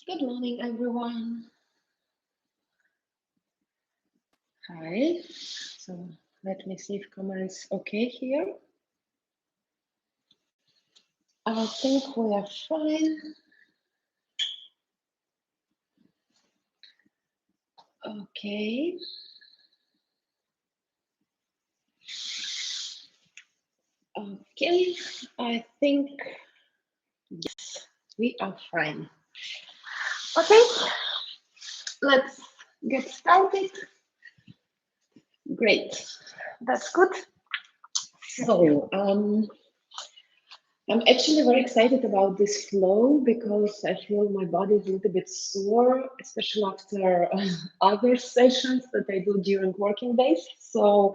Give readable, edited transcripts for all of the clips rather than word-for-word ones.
Good morning, everyone. Hi. So let me see if camera is okay here. I think we are fine. Okay. Okay. I think yes, we are fine. Okay. Let's get started. Great. That's good. So, I'm actually very excited about this flow because I feel my body is a little bit sore, especially after other sessions that I do during working days. So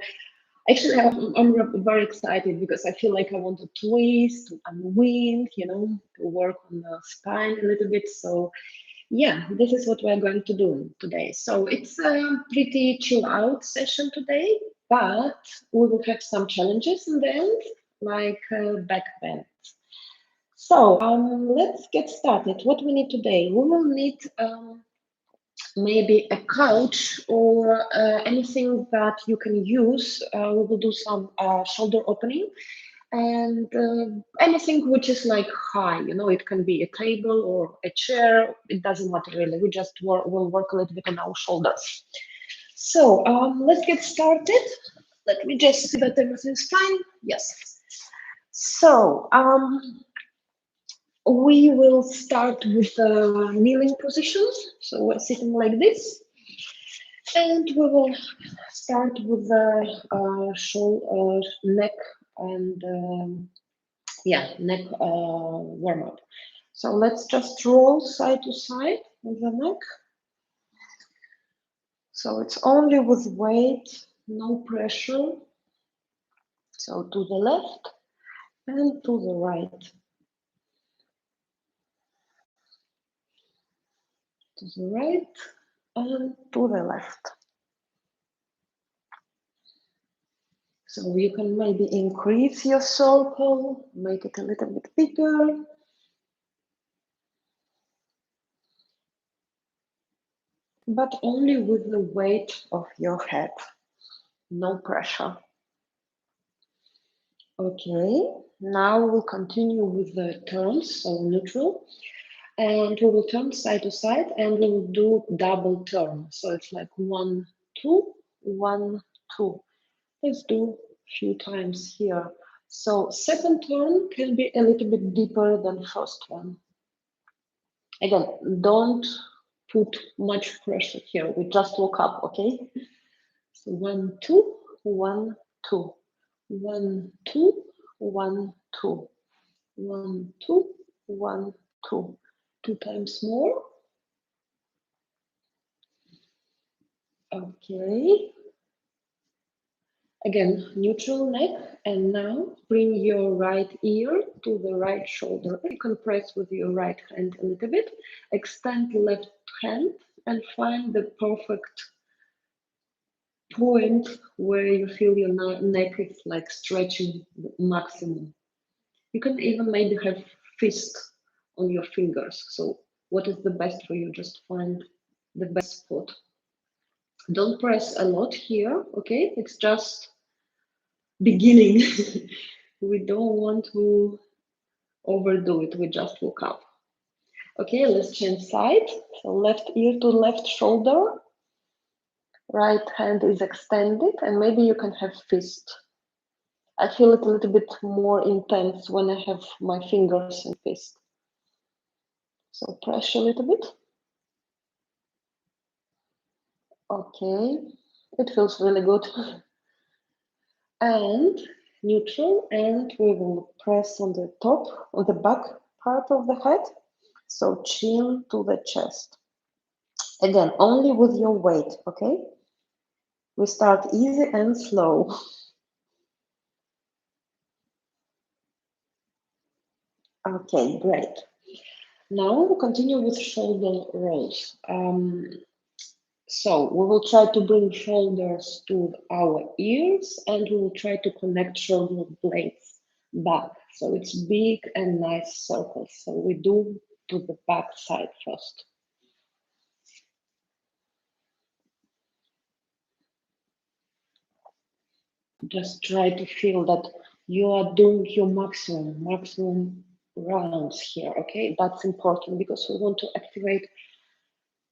actually, I'm very excited because I feel like I want to twist, to unwind, to work on the spine a little bit. So yeah, this is what we're going to do today. So it's a pretty chill out session today, but we will have some challenges in the end, like back bend. So let's get started. What we need today? We will need maybe a couch or anything that you can use. We will do some shoulder opening and anything which is like high. It can be a table or a chair. It doesn't matter really. We just will work a little bit on our shoulders. So let's get started. Let me just see that everything's fine. Yes. So we will start with kneeling positions. So we're sitting like this. And we will start with the shoulder, neck, and neck warm up. So let's just roll side to side with the neck. So it's only with weight, no pressure. So to the left and to the right. To the right and to the left. So you can maybe increase your circle, make it a little bit bigger. But only with the weight of your head, no pressure. Okay, now we'll continue with the turns, so neutral. And we will turn side to side and we will do double turn. So it's like 1, 2, 1, 2. Let's do a few times here. So second turn can be a little bit deeper than first one. Again, don't put much pressure here. We just woke up, okay? So 1, 2, 1, 2. 1, 2, 1, 2. 1, 2, 1, 2. 2 times more. Okay. Again, neutral neck, and now bring your right ear to the right shoulder. You can press with your right hand a little bit. Extend left hand and find the perfect point where you feel your neck is like stretching maximum. You can even maybe have fist on your fingers. So what is the best for you? Just find the best spot. Don't press a lot here, okay? It's just beginning. We don't want to overdo it. We just woke up. Okay, let's change side. So left ear to left shoulder. Right hand is extended, and maybe you can have fist. I feel it a little bit more intense when I have my fingers in fist. So press a little bit. Okay, it feels really good. And neutral, and we will press on the top, on the back part of the head. So chin to the chest. Again, only with your weight, okay? We start easy and slow. Okay, great. Now we'll continue with shoulder rolls. So we will try to bring shoulders to our ears and we will try to connect shoulder blades back. So it's big and nice circles. So we do to the back side first. Just try to feel that you are doing your maximum rounds here, okay? That's important because we want to activate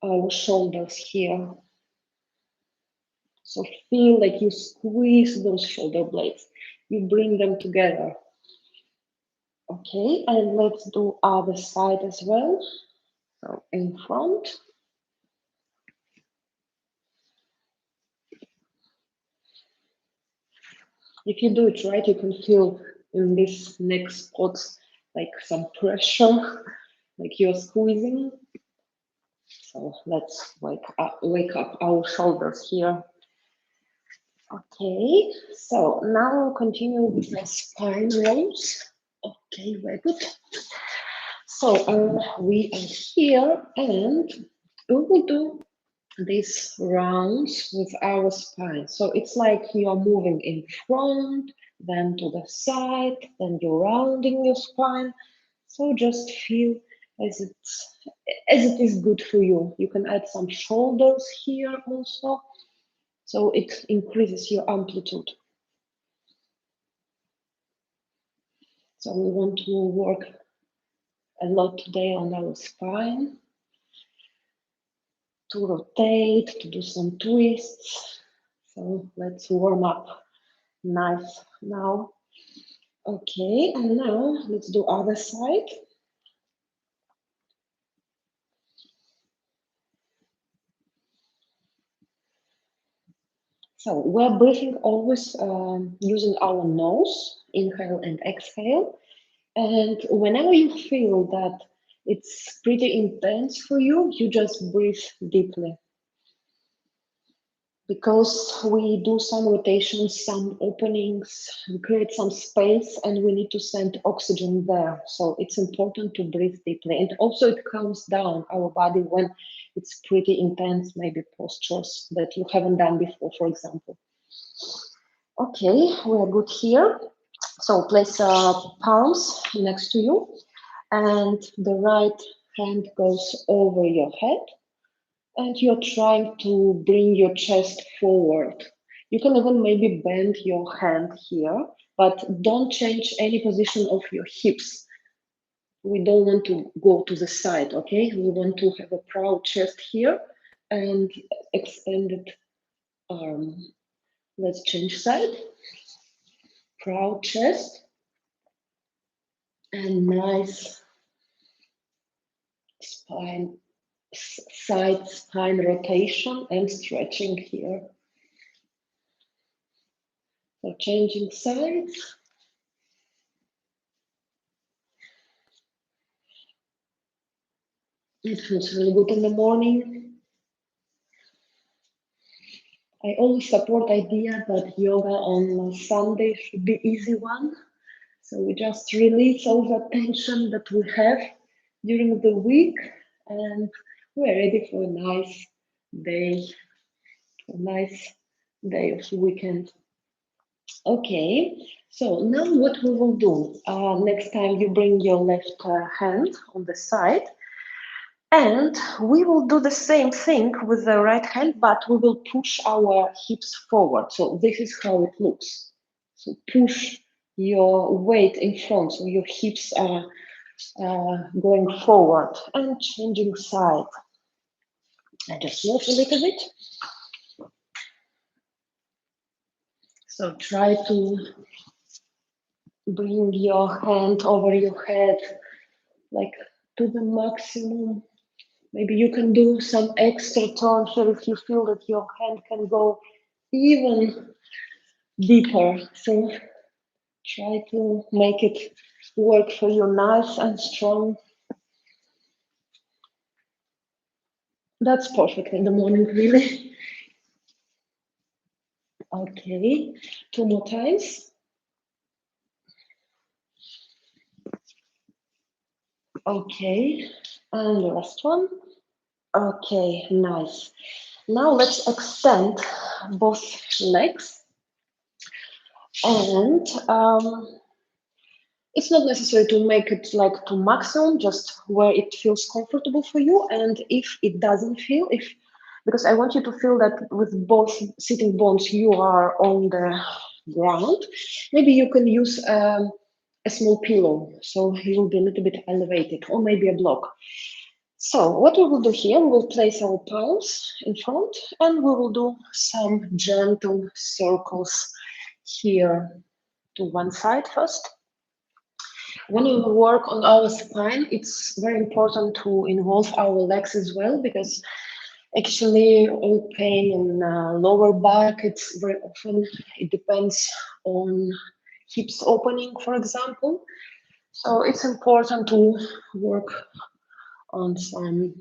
our shoulders here. So feel like you squeeze those shoulder blades. You bring them together. Okay, and let's do other side as well. So in front. If you do it right, you can feel in these neck spots like some pressure, like you're squeezing. So let's wake up our shoulders here. Okay, so now we'll continue with the spine rolls. Okay, very good. So we are here and we will do these rounds with our spine. So it's like you are moving in front, then to the side, then you're rounding your spine. So just feel as it is good for you. You can add some shoulders here also. So it increases your amplitude. So we want to work a lot today on our spine, to rotate, to do some twists. So let's warm up nice now. Okay, and now let's do other side. So we're breathing always using our nose, inhale and exhale. And whenever you feel that it's pretty intense for you, you just breathe deeply. Because we do some rotations, some openings, we create some space, and we need to send oxygen there. So it's important to breathe deeply. And also it calms down our body when it's pretty intense, maybe postures that you haven't done before, for example. Okay, we are good here. So place palms next to you, and the right hand goes over your head, and you're trying to bring your chest forward. You can even maybe bend your hand here, but don't change any position of your hips. We don't want to go to the side, okay? We want to have a proud chest here and extended arm. Let's change side. Proud chest and nice spine, side spine rotation and stretching here. So changing sides. It feels really good in the morning. I always support idea that yoga on Sunday should be easy one. So we just release all the tension that we have during the week, and we're ready for a nice day, of weekend. Okay, so now what we will do, next time you bring your left hand on the side, and we will do the same thing with the right hand, but we will push our hips forward. So this is how it looks. So push your weight in front, so your hips are going forward and changing side. I just move a little bit. So try to bring your hand over your head, like to the maximum. Maybe you can do some extra turn here if you feel that your hand can go even deeper. So try to make it work for you nice and strong. That's perfect in the morning, really. Okay, 2 more times. Okay, and the last one. Okay, nice. Now let's extend both legs, and it's not necessary to make it like to maximum, just where it feels comfortable for you. And if it doesn't feel, because I want you to feel that with both sitting bones, you are on the ground. Maybe you can use a small pillow, so you will be a little bit elevated, or maybe a block. So what we will do here, we will place our palms in front, and we will do some gentle circles here to one side first. When we work on our spine, it's very important to involve our legs as well, because actually all pain in lower back, it's very often, it depends on hips opening, for example. So it's important to work on some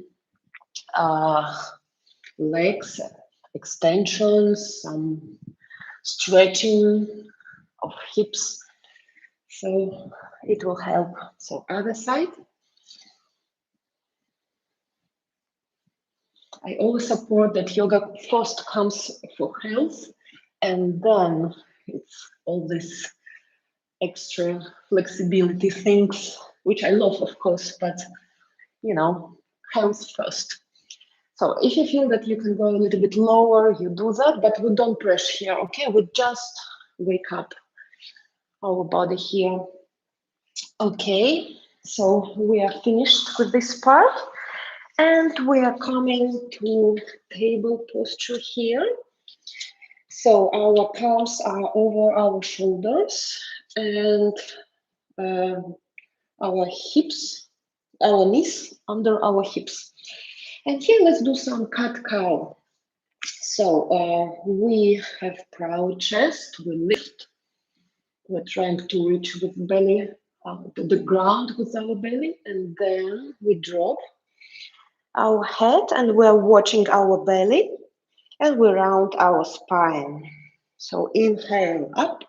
legs extensions, some stretching of hips. So it will help. So other side. I always support that yoga first comes for health, and then it's all this extra flexibility things, which I love, of course, but you know, health first. So if you feel that you can go a little bit lower, you do that, but we don't press here, okay? We just wake up our body here. Okay, so we are finished with this part, and we are coming to table posture here. So our palms are over our shoulders, and our hips, our knees under our hips. And here let's do some cat cow. So we have proud chest, we lift, we're trying to reach with belly to the ground with our belly, and then we drop our head and we're watching our belly, and we round our spine. So inhale up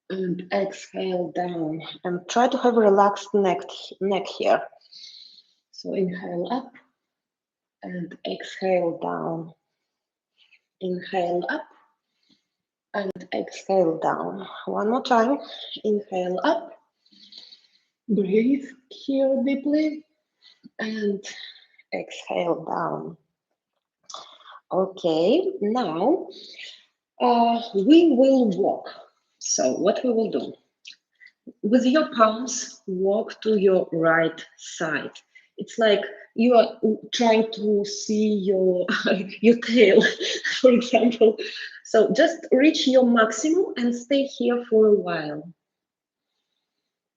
and exhale down, and try to have a relaxed neck here. So inhale up and exhale down. Inhale up and exhale down. One more time. Inhale up. Breathe here deeply and exhale down. Okay, now we will walk. So what we will do? With your palms, walk to your right side. It's like you are trying to see your your tail, for example. So just reach your maximum and stay here for a while.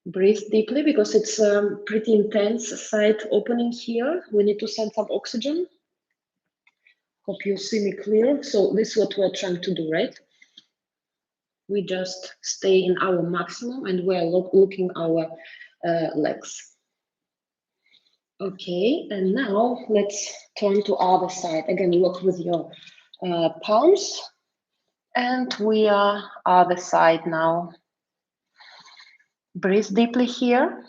Breathe deeply because it's a pretty intense side opening here. We need to send some oxygen. Hope you see me clear. So this is what we're trying to do, right? We just stay in our maximum and we're looking our legs. Okay, and now let's turn to other side. Again, look with your palms, and we are other side now. Breathe deeply here.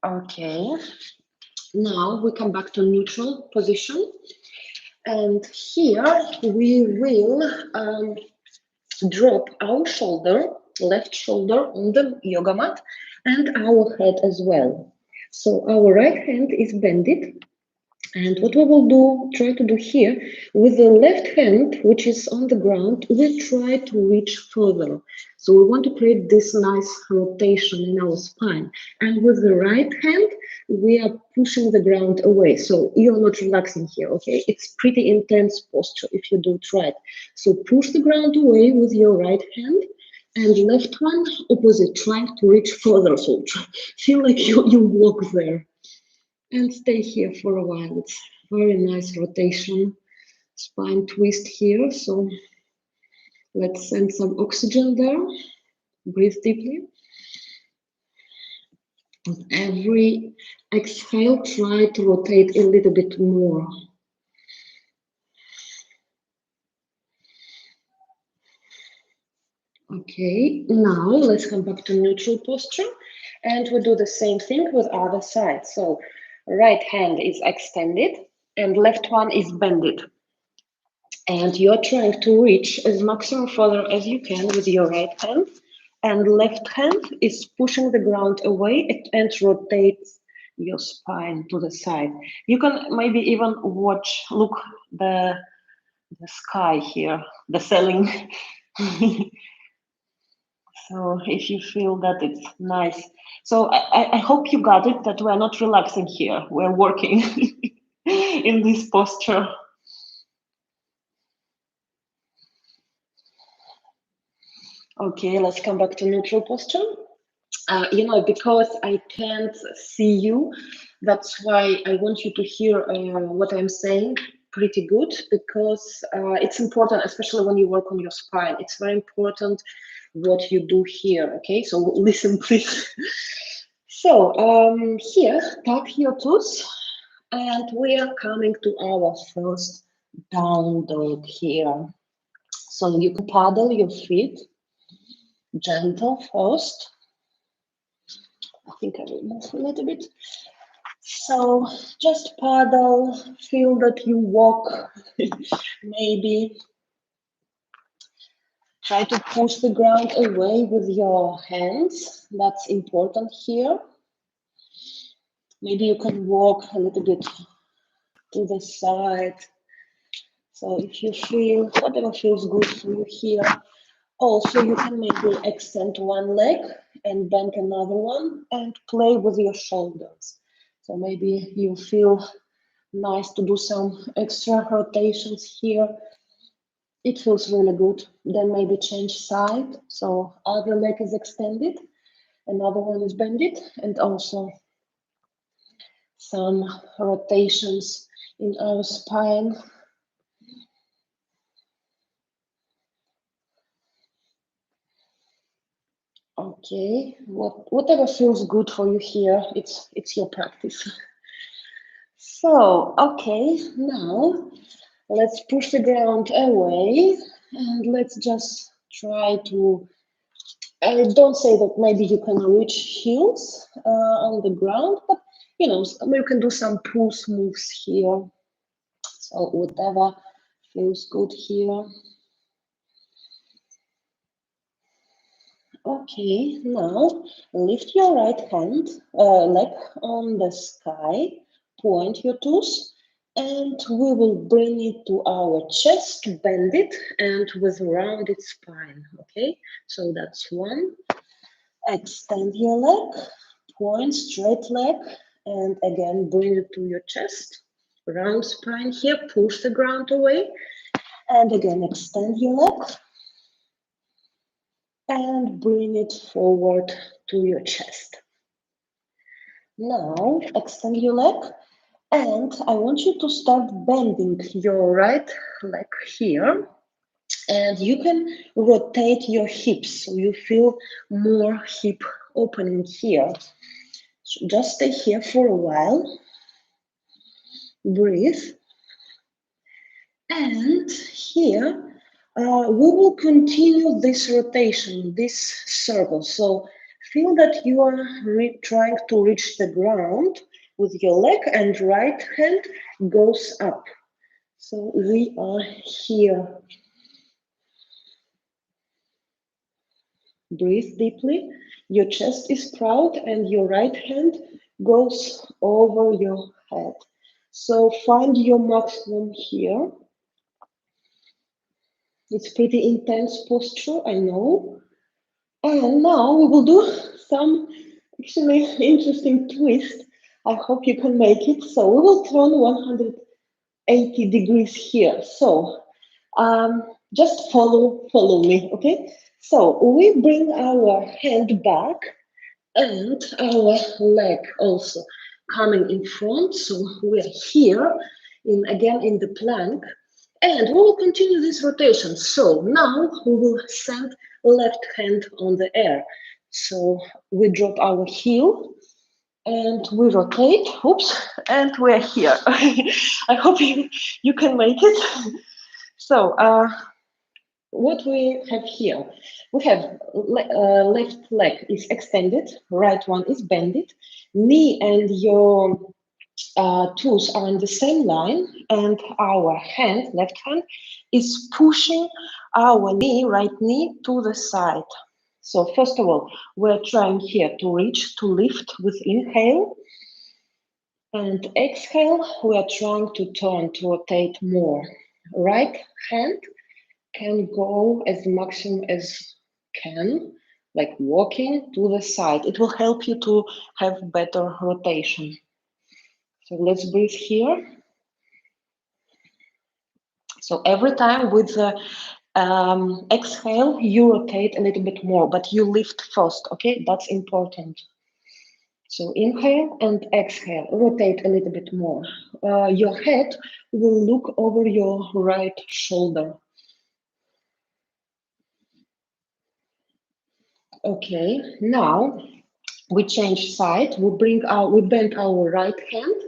Okay, now we come back to neutral position, and here we will drop our shoulder, left shoulder on the yoga mat, and our head as well. So our right hand is bended, and what we will do, try to do here, with the left hand, which is on the ground, we try to reach further. So we want to create this nice rotation in our spine. And with the right hand, we are pushing the ground away. So you're not relaxing here, okay? It's pretty intense posture if you do it right. So push the ground away with your right hand, and left one opposite, trying to reach further. So feel like you walk there. And stay here for a while. It's very nice rotation, spine twist here. So let's send some oxygen there. Breathe deeply. With every exhale, try to rotate a little bit more. Okay, now let's come back to neutral posture, and we do the same thing with other side. So right hand is extended and left one is bended. And you're trying to reach as maximum further as you can with your right hand, and left hand is pushing the ground away and rotates your spine to the side. You can maybe even look the sky here, the ceiling. So if you feel that it's nice. So I hope you got it, that we're not relaxing here. We're working in this posture. Okay, let's come back to neutral posture. Because I can't see you, that's why I want you to hear what I'm saying pretty good, because it's important, especially when you work on your spine. It's very important what you do here, okay? So listen, please. So here, tuck your toes, and we are coming to our first down dog here. So you can paddle your feet, gentle first. I think I will move a little bit. So just paddle, feel that you walk, maybe. Try to push the ground away with your hands. That's important here. Maybe you can walk a little bit to the side. So if you feel, whatever feels good for you here. Also, you can maybe extend one leg and bend another one and play with your shoulders. So maybe you feel nice to do some extra rotations here. It feels really good. Then maybe change side. So other leg is extended, another one is bended, and also some rotations in our spine. Okay, whatever feels good for you here, it's your practice. So, okay, now let's push the ground away and let's just try to, I don't say that maybe you can reach heels on the ground, but you can do some pulse moves here. So whatever feels good here. Okay, now lift your right leg on the sky, point your toes, and we will bring it to our chest, bend it, and with rounded spine, okay? So that's one. Extend your leg, point straight leg, and again, bring it to your chest. Round spine here, push the ground away, and again, extend your leg, and bring it forward to your chest. Now, extend your leg, and I want you to start bending your right leg here, and you can rotate your hips so you feel more hip opening here. So just stay here for a while, breathe, and here we will continue this rotation, this circle. So feel that you are trying to reach the ground with your leg, and right hand goes up. So we are here. Breathe deeply. Your chest is proud and your right hand goes over your head. So find your maximum here. It's pretty intense posture, I know. And now we will do some actually interesting twist. I hope you can make it. So we will turn 180 degrees here. So just follow me, okay? So we bring our hand back and our leg also coming in front. So we are here again in the plank, and we will continue this rotation. So now we will send left hand on the air. So we drop our heel and we rotate, oops, and we're here. I hope you can make it. So what we have here, we have left leg is extended, right one is bended, knee and your toes are in the same line, and our hand, left hand, is pushing our right knee to the side. So first of all, we're trying here to reach, to lift with inhale, And exhale, we are trying to turn, to rotate more. Right hand can go as maximum as can, like walking to the side. It will help you to have better rotation. So let's breathe here. So every time with the exhale, you rotate a little bit more, but you lift first, okay? That's important. So inhale and exhale, rotate a little bit more. Your head will look over your right shoulder. Okay, now we change side. We bend our right hand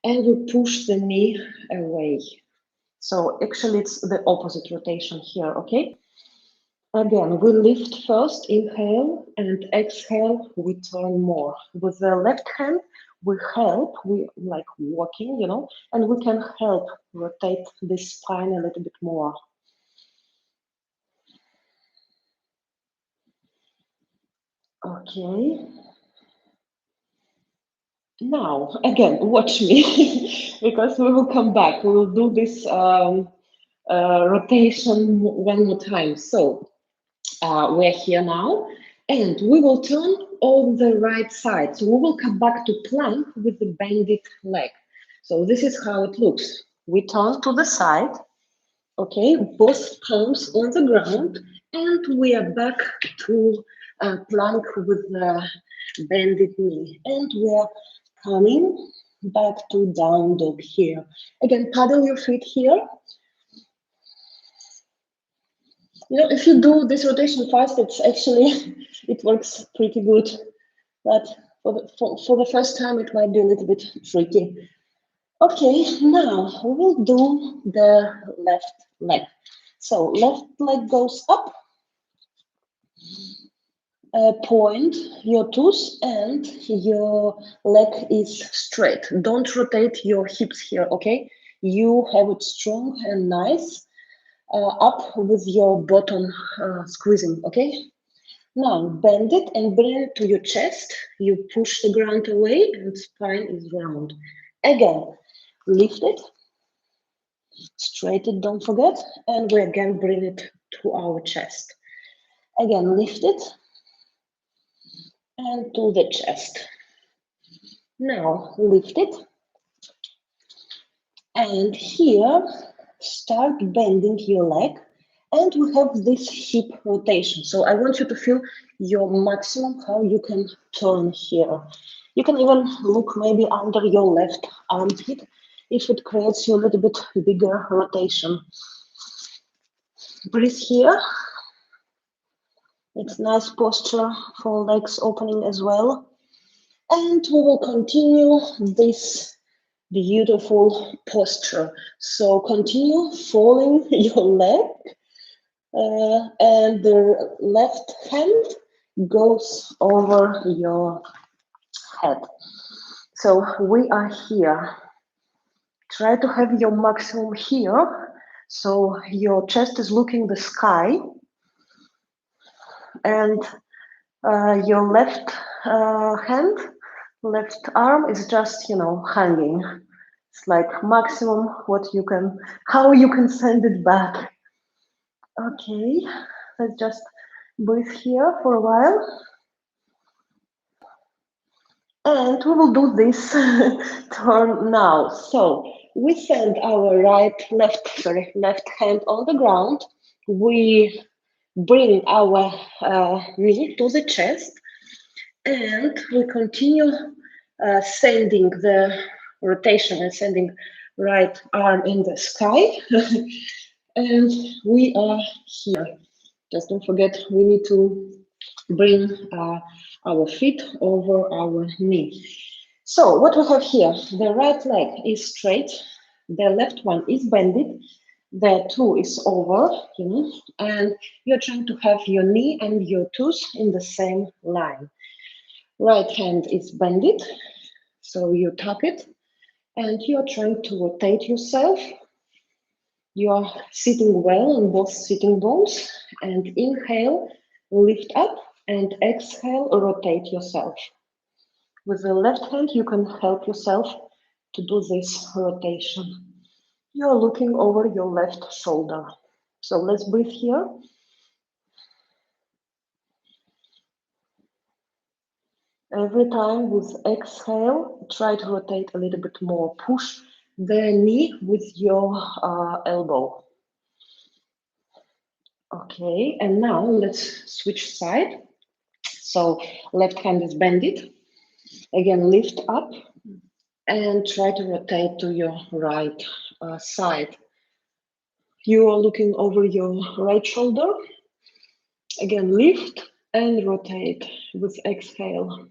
and we push the knee away. So actually it's the opposite rotation here, okay? Again, we lift first, inhale, and exhale, we turn more. With the left hand, we help, we like walking, you know, and we can help rotate the spine a little bit more. Okay. Now, again, watch me, because we will come back. We will do this rotation one more time. So, we're here now, and we will turn on the right side. So we will come back to plank with the bended leg. So this is how it looks. We turn to the side, okay, both palms on the ground, and we are back to plank with the bended knee. And we are coming back to down dog here. Again, paddle your feet here. You know, if you do this rotation fast, it's actually, it works pretty good. But for the first time, it might be a little bit tricky. Okay, now we will do the left leg. So left leg goes up, point your toes, and your leg is straight. Don't rotate your hips here, okay? You have it strong and nice, up with your bottom squeezing, okay? Now bend it and bring it to your chest. You push the ground away and spine is round. Again, lift it, straight it, don't forget, and we again bring it to our chest. Again, lift it and to the chest. Now lift it, and here start bending your leg, and we have this hip rotation. So I want you to feel your maximum, how you can turn here. You can even look maybe under your left armpit if it creates you a little bit bigger rotation. Breathe here. It's nice posture for legs opening as well. And we will continue this beautiful posture. So continue folding your leg, and the left hand goes over your head. So we are here. Try to have your maximum here. So your chest is looking the sky, and your left hand, left arm is just, you know, hanging. It's like maximum what you can, how you can send it back. Okay, let's just breathe here for a while. And we will do this turn now. So we send our left hand on the ground. We bring our knee to the chest, and we continue sending the rotation and sending right arm in the sky. And we are here. Just don't forget, we need to bring our feet over our knee. So what we have here, the right leg is straight, the left one is bended, the toe is over, you know, and you're trying to have your knee and your toes in the same line. Right hand is bended, so you tuck it, and you're trying to rotate yourself. You are sitting well on both sitting bones, and inhale, lift up, and exhale, rotate yourself. With the left hand, you can help yourself to do this rotation. You're looking over your left shoulder. So let's breathe here. Every time with exhale, try to rotate a little bit more. Push the knee with your elbow. Okay, and now let's switch side. So left hand is bended. Again, lift up and try to rotate to your right side. You are looking over your right shoulder. Again, lift and rotate with exhale.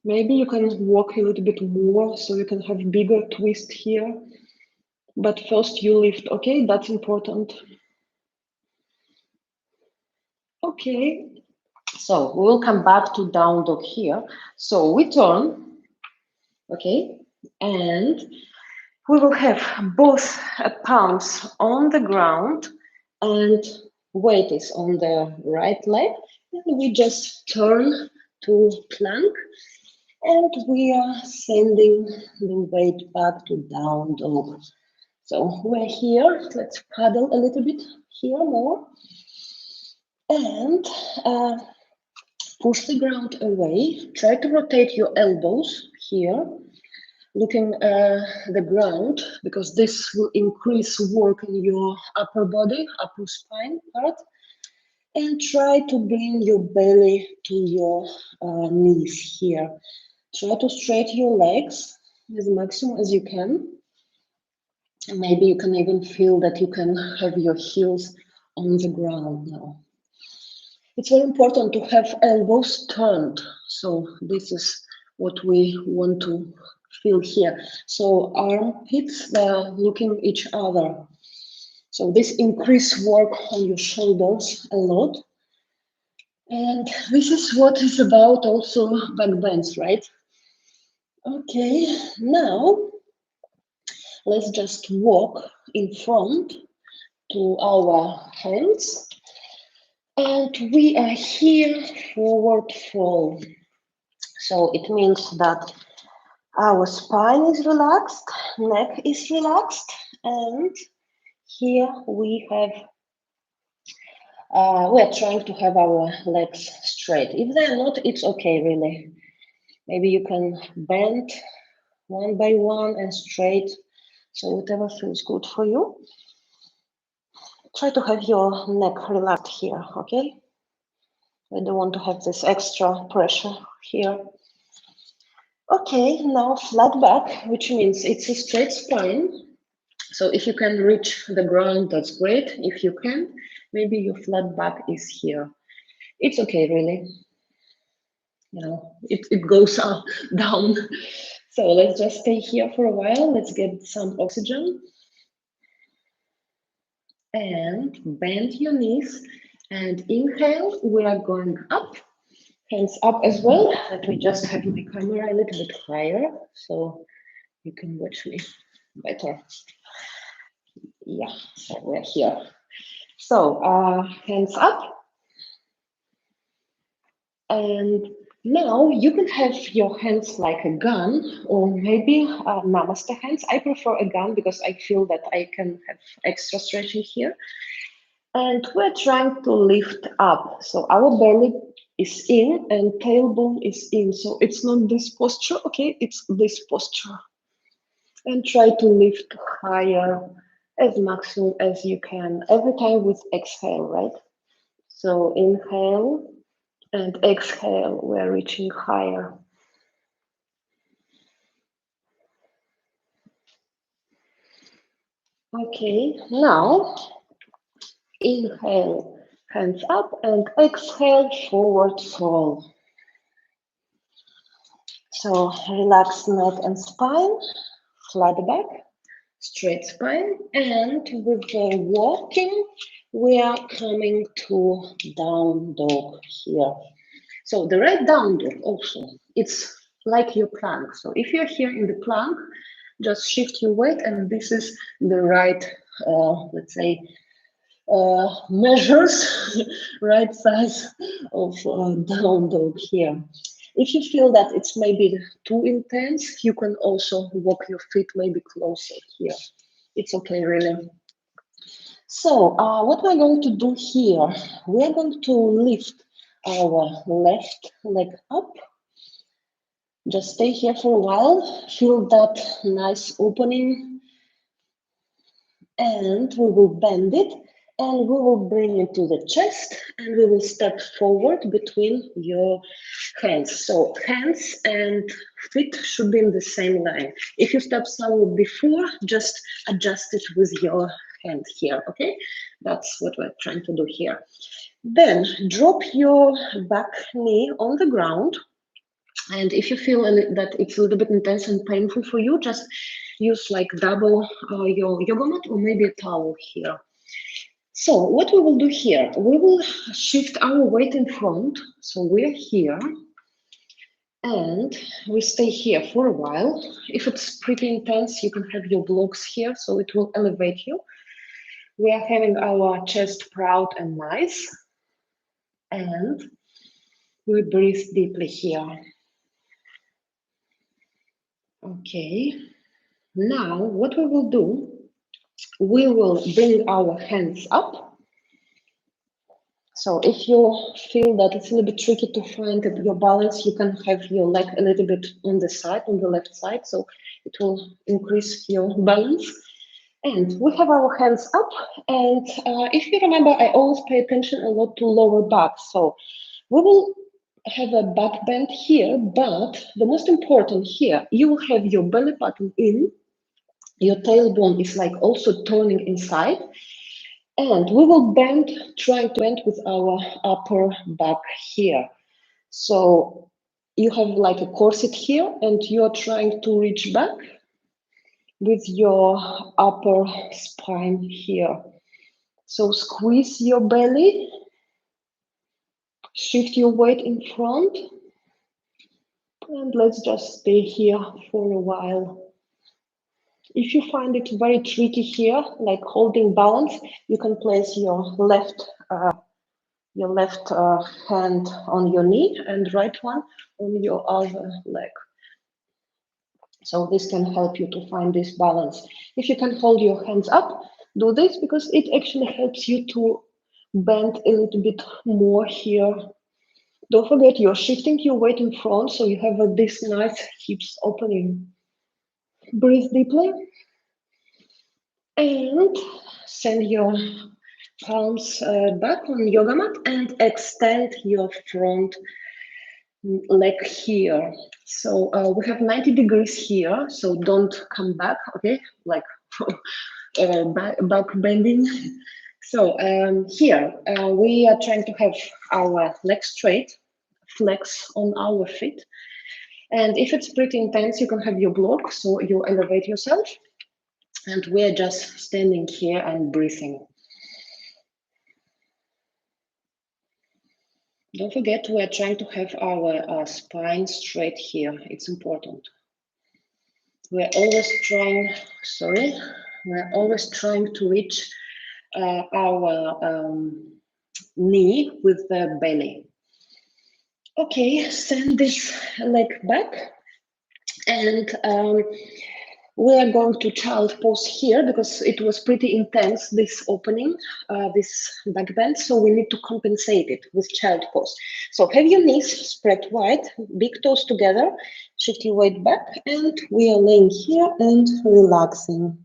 Maybe you can walk a little bit more so you can have bigger twist here. But first you lift, okay? That's important. Okay, so we will come back to down dog here. So we turn, okay? And we will have both palms on the ground and weight is on the right leg. And we just turn to plank and we are sending the weight back to down dog. So we're here, let's paddle a little bit here more. And push the ground away. Try to rotate your elbows here, looking the ground, because this will increase work in your upper body, upper spine part. And try to bring your belly to your knees here. Try to straighten your legs as maximum as you can. Maybe you can even feel that you can have your heels on the ground now. It's very important to have elbows turned. So this is what we want to feel here. So armpits, they're looking each other. So this increase work on your shoulders a lot. And this is what is about also back bends, right? Okay, now let's just walk in front to our hands. And we are here, forward fold. So it means that our spine is relaxed, neck is relaxed, and here we have, we are trying to have our legs straight. If they're not, it's okay, really. Maybe you can bend one by one and straight, so whatever feels good for you. Try to have your neck relaxed here, okay? I don't want to have this extra pressure here. Okay, now flat back, which means it's a straight spine. So if you can reach the ground, that's great. If you can't, maybe your flat back is here. It's okay, really. You know, it goes up, down. So let's just stay here for a while. Let's get some oxygen. And bend your knees. And inhale, we are going up. Hands up as well. Let me just have my camera a little bit higher so you can watch me better. Yeah, so we're here. So hands up. And now you can have your hands like a gun or maybe namaste hands. I prefer a gun because I feel that I can have extra stretching here. And we're trying to lift up. So our belly is in and tailbone is in. So it's not this posture, okay? It's this posture. And try to lift higher as maximum as you can. Every time with exhale, right? So inhale and exhale, we're reaching higher. Okay, now inhale, hands up, and exhale, forward fold. So relax neck and spine, flat back, straight spine, and with the walking, we are coming to down dog here. So the right down dog also, it's like your plank. So if you're here in the plank, just shift your weight, and this is the right, let's say, measures, right size of down dog here. If you feel that it's maybe too intense, you can also walk your feet maybe closer here. It's okay, really. So what we're going to do here, we're going to lift our left leg up. Just stay here for a while, feel that nice opening, and we will bend it, and we will bring it to the chest, and we will step forward between your hands. So hands and feet should be in the same line. If you step somewhere before, just adjust it with your hand here, okay? That's what we're trying to do here. Then drop your back knee on the ground. And if you feel that it's a little bit intense and painful for you, just use like double your yoga mat or maybe a towel here. So what we will do here, we will shift our weight in front. So we're here and we stay here for a while. If it's pretty intense, you can have your blocks here, so it will elevate you. We are having our chest proud and nice. And we breathe deeply here. Okay, now what we will do, we will bring our hands up. So if you feel that it's a little bit tricky to find your balance, you can have your leg a little bit on the side, on the left side, so it will increase your balance. And we have our hands up, and if you remember, I always pay attention a lot to lower back. So we will have a back bend here, but the most important here, you will have your belly button in, your tailbone is like also turning inside, and we will bend, trying to bend with our upper back here. So you have like a corset here, and you are trying to reach back with your upper spine here. So squeeze your belly, shift your weight in front, and let's just stay here for a while. If you find it very tricky here, like holding balance, you can place your left hand on your knee and right one on your other leg. So this can help you to find this balance. If you can hold your hands up, do this because it actually helps you to bend a little bit more here. Don't forget, you're shifting your weight in front, so you have this nice hips opening. Breathe deeply. And send your palms back on yoga mat and extend your front leg here. So we have 90 degrees here, so don't come back, okay? Like back bending. So here we are trying to have our legs straight, flex on our feet. And if it's pretty intense, you can have your block, so you elevate yourself. And we're just standing here and breathing. Don't forget, we're trying to have our spine straight here. It's important. We're always trying, we're always trying to reach our knee with the belly. Okay, send this leg back. And we are going to child pose here because it was pretty intense, this opening, this back bend. So we need to compensate it with child pose. So have your knees spread wide, big toes together, shift your weight back, and we are laying here and relaxing.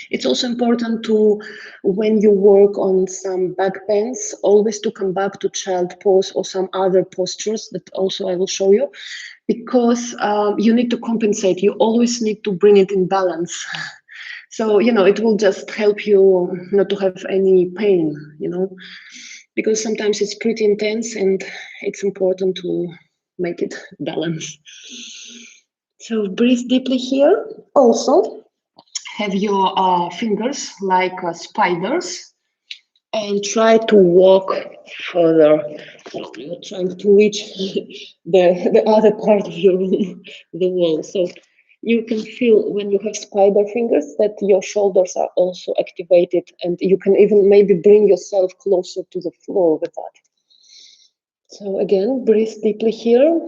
It's also important to, when you work on some back bends, always to come back to child pose or some other postures that also I will show you, because you need to compensate. You always need to bring it in balance. So, you know, it will just help you not to have any pain, you know, because sometimes it's pretty intense and it's important to make it balance. So breathe deeply here. Also, have your fingers like spiders and try to walk further. You're trying to reach the other part of your room, the wall. So you can feel when you have spider fingers that your shoulders are also activated, and you can even maybe bring yourself closer to the floor with that. So again, breathe deeply here.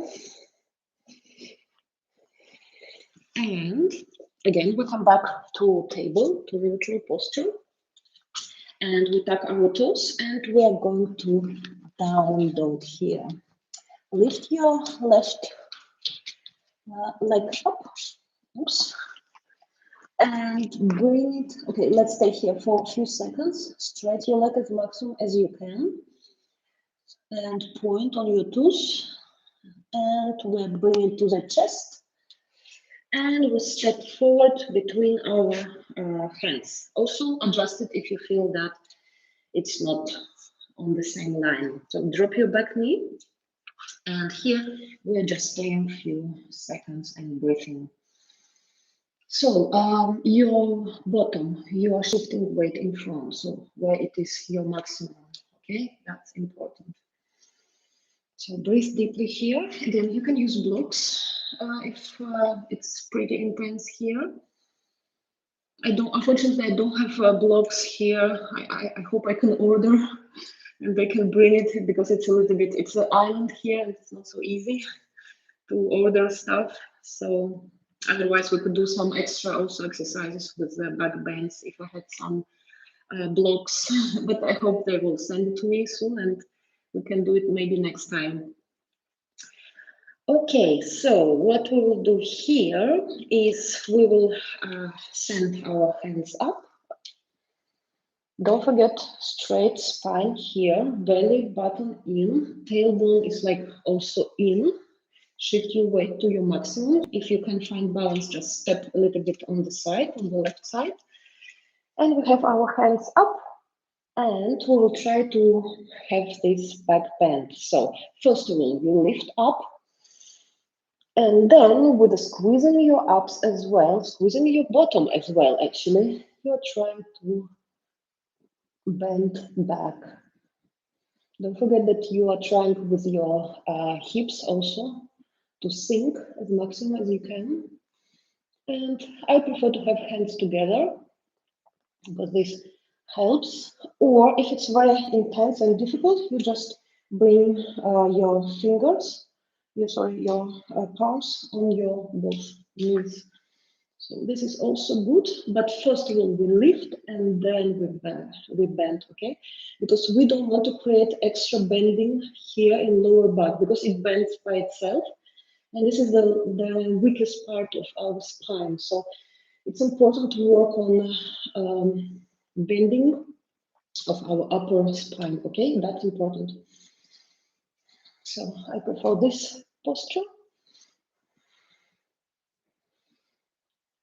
And again, we come back to table, to neutral posture. And we tuck our toes, and we are going to down dog here. Lift your left leg up. Oops. And bring it. Okay, let's stay here for a few seconds. Stretch your leg as maximum as you can. And point on your toes. And we bring it to the chest. And we step forward between our hands. Also adjust it if you feel that it's not on the same line. So drop your back knee. And here we're just staying a few seconds and breathing. So your bottom, you are shifting weight in front, so where it is your maximum, okay? That's important. So breathe deeply here. Again, you can use blocks if it's pretty intense here. Unfortunately, I don't have blocks here. I hope I can order and they can bring it because it's a little bit, it's an island here. It's not so easy to order stuff. So otherwise we could do some extra also exercises with the back bends if I had some blocks, but I hope they will send it to me soon and we can do it maybe next time. Okay, so what we will do here is we will send our hands up. Don't forget straight spine here, belly button in, tailbone is like also in. Shift your weight to your maximum. If you can find balance, just step a little bit on the side, on the left side. And we have our hands up and we will try to have this back bend. So first of all, you lift up and then with the squeezing your abs as well, squeezing your bottom as well, actually, you're trying to bend back. Don't forget that you are trying with your hips also to sink as maximum as you can. And I prefer to have hands together because this helps. Or if it's very intense and difficult, you just bring your fingers, your palms on your both knees. So this is also good, but first of all, we lift and then we bend, okay? Because we don't want to create extra bending here in lower back because it bends by itself. And this is the weakest part of our spine. So it's important to work on bending of our upper spine, okay? That's important. So I prefer this posture.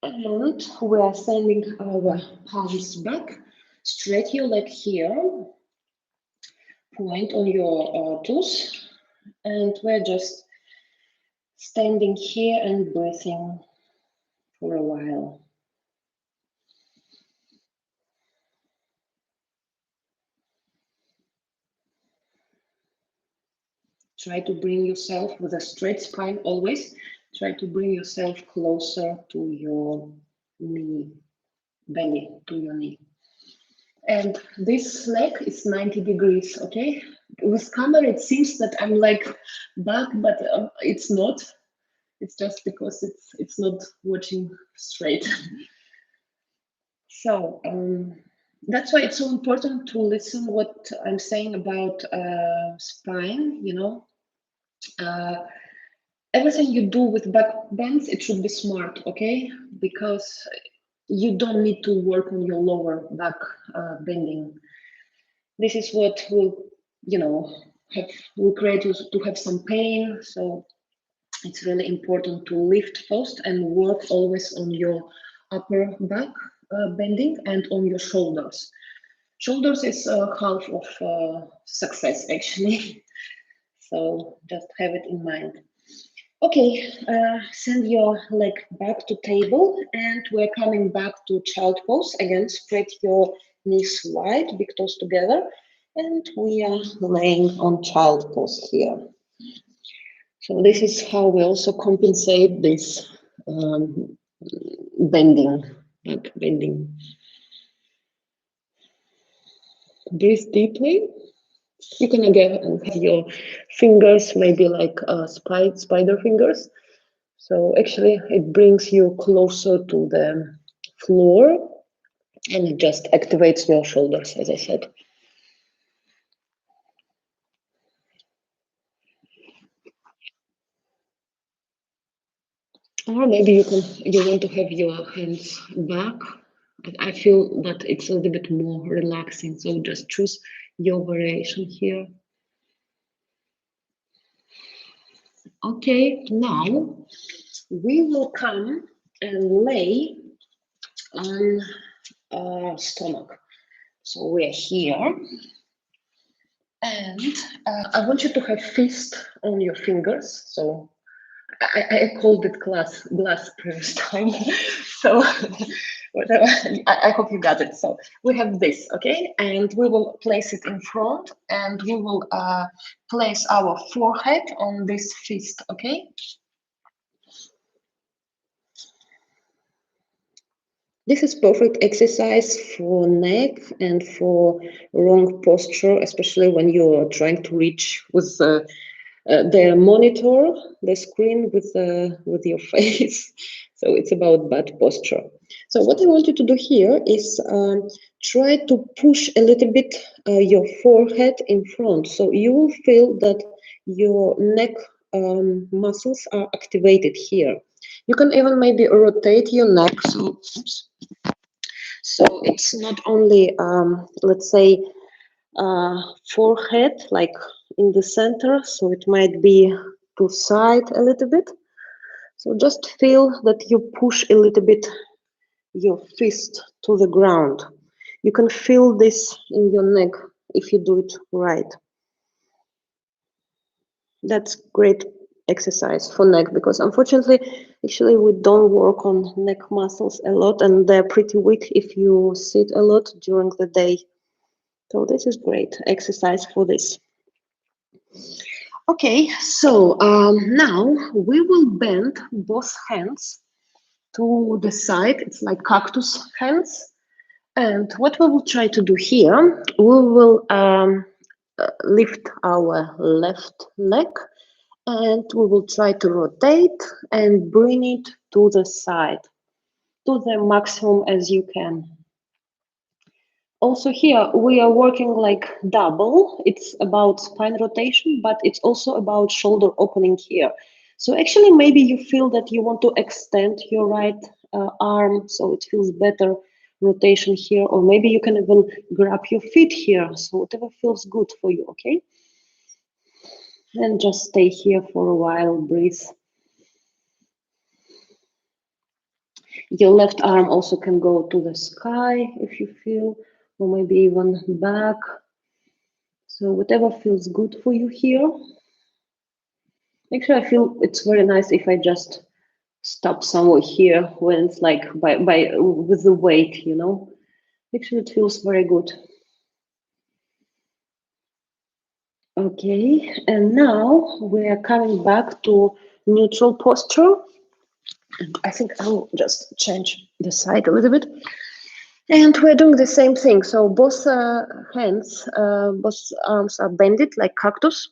And we are sending our palms back. Straight your leg here. Point on your toes. And we're just standing here and breathing for a while. Try to bring yourself with a straight spine always. Try to bring yourself closer to your knee, belly to your knee. And this leg is 90 degrees, okay? With camera, it seems that I'm like back, but it's not. It's just because it's not watching straight. So that's why it's so important to listen what I'm saying about spine, you know. Everything you do with back bends, it should be smart, okay? Because you don't need to work on your lower back bending. This is what will, you know, will create you to have some pain. So it's really important to lift first and work always on your upper back bending and on your shoulders. Shoulders is half of success, actually. So just have it in mind. Okay, send your leg back to table and we're coming back to child pose. Again, spread your knees wide, big toes together, and we are laying on child pose here. So this is how we also compensate this bending, like bending. Breathe deeply. You can again have your fingers maybe like spider fingers. So actually it brings you closer to the floor and it just activates your shoulders, as I said. Or maybe you want to have your hands back. I feel that it's a little bit more relaxing. So just choose your variation here. Okay, now we will come and lay on our stomach. So we are here, and I want you to have fist on your fingers. So I called it glass previous time. So whatever, I hope you got it. So we have this, okay, and we will place it in front, and we will place our forehead on this fist, okay. This is perfect exercise for neck and for wrong posture, especially when you're trying to reach with the monitor, the screen with your face. So it's about bad posture. So what I want you to do here is try to push a little bit your forehead in front. So you will feel that your neck muscles are activated here. You can even maybe rotate your neck. So it's not only, let's say, forehead, like in the center, so it might be to side a little bit. So just feel that you push a little bit your fist to the ground. You can feel this in your neck if you do it right. That's great exercise for neck because unfortunately, actually, we don't work on neck muscles a lot and they're pretty weak if you sit a lot during the day. So this is great exercise for this. Okay, so now we will bend both hands to the side. It's like cactus hands. And what we will try to do here, we will lift our left leg and we will try to rotate and bring it to the side, to the maximum as you can. Also here, we are working like double. It's about spine rotation, but it's also about shoulder opening here. So actually, maybe you feel that you want to extend your right arm, so it feels better rotation here, or maybe you can even grab your feet here. So whatever feels good for you, okay? And just stay here for a while, breathe. Your left arm also can go to the sky if you feel, or maybe even back. So whatever feels good for you here. Actually, I feel it's very nice if I just stop somewhere here when it's like by with the weight, you know. Actually, it feels very good. Okay, and now we are coming back to neutral posture. I think I'll just change the side a little bit. And we're doing the same thing. So both hands, both arms are bended like cactus.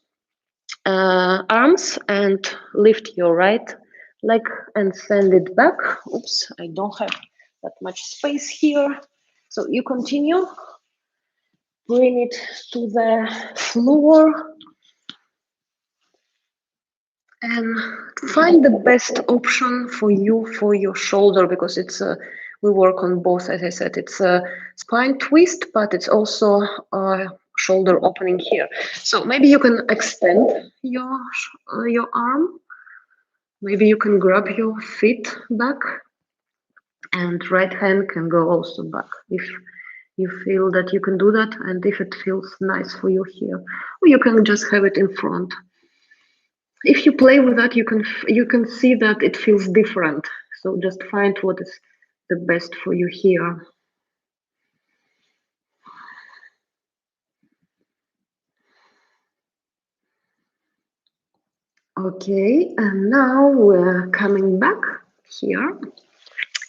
Arms and lift your right leg and send it back. Oops, I don't have that much space here. So you continue, bring it to the floor and find the best option for you for your shoulder because it's we work on both, as I said, it's a spine twist, but it's also a shoulder opening here. So maybe you can extend your arm. Maybe you can grab your feet back and right hand can go also back if you feel that you can do that and if it feels nice for you here. Or you can just have it in front. If you play with that, you can see that it feels different. So just find what is the best for you here. Okay, and now we're coming back here.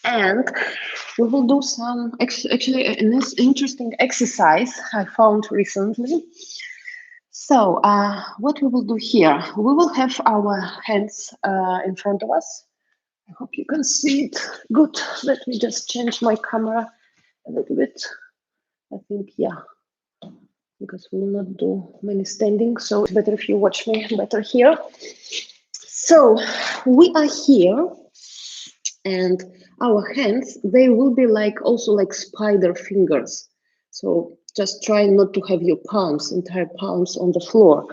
And we will do some, actually, an interesting exercise I found recently. So what we will do here, we will have our hands in front of us. I hope you can see it good. Let me just change my camera a little bit. I think, yeah, because we will not do many standing, so it's better if you watch me better here. So we are here, and our hands, they will be like also like spider fingers. So just try not to have your palms, entire palms on the floor.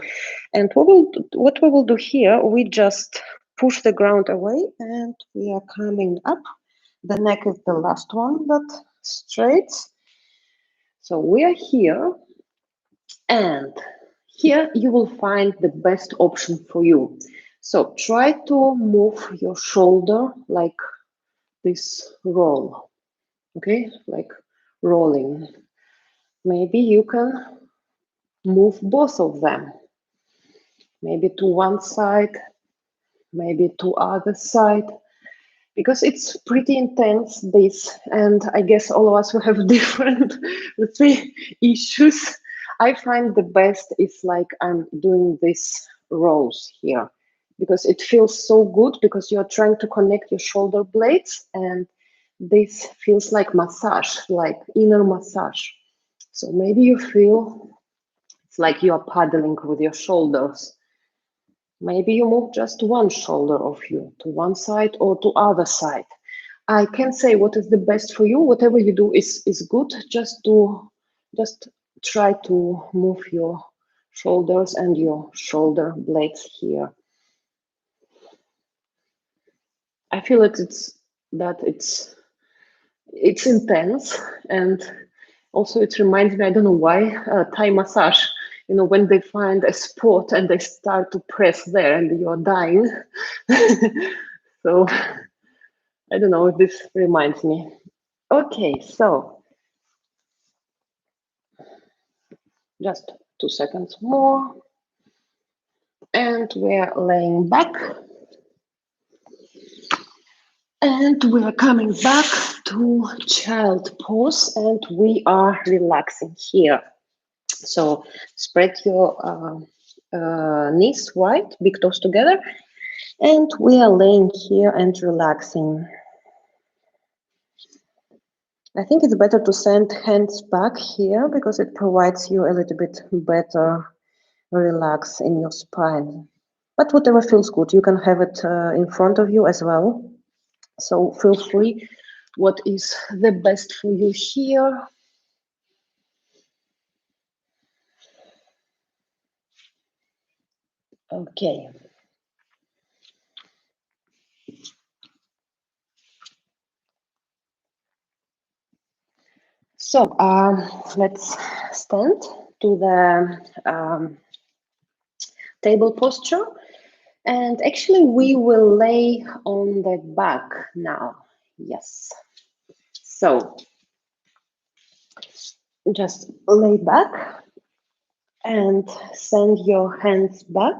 And what we will do here, we just push the ground away and we are coming up. The neck is the last one that straights. So we are here, and here you will find the best option for you. So try to move your shoulder like this roll, okay, like rolling. Maybe you can move both of them, maybe to one side, maybe to other side, because it's pretty intense, this, and I guess all of us will have different, let's say, issues. I find the best is like I'm doing this rolls here, because it feels so good, because you're trying to connect your shoulder blades, and this feels like massage, like inner massage. So maybe you feel it's like you're paddling with your shoulders. Maybe you move just one shoulder of you to one side or to other side. I can't say what is the best for you. Whatever you do is good. Just try to move your shoulders and your shoulder blades here. I feel that it's intense, and also it reminds me, I don't know why, Thai massage. You know, when they find a spot and they start to press there and you're dying. So I don't know if this reminds me. Okay, so just 2 seconds more. And we're laying back. And we are coming back to child pose, and we are relaxing here. So spread your knees wide, big toes together, and we are laying here and relaxing. I think it's better to send hands back here because it provides you a little bit better relax in your spine. But whatever feels good, you can have it in front of you as well. So feel free. What is the best for you here? Okay. So let's stand to the table posture. And actually, we will lay on the back now. Yes. So just lay back and send your hands back.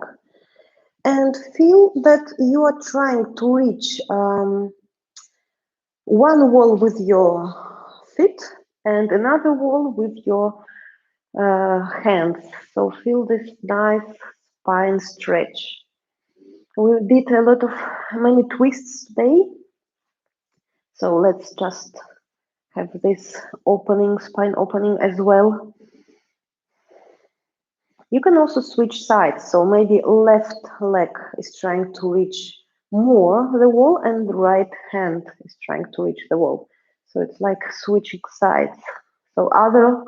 And feel that you are trying to reach one wall with your feet and another wall with your hands. So feel this nice spine stretch. We did a lot of many twists today. So let's just have this opening, spine opening as well. You can also switch sides. So maybe left leg is trying to reach more the wall and the right hand is trying to reach the wall. So it's like switching sides. So other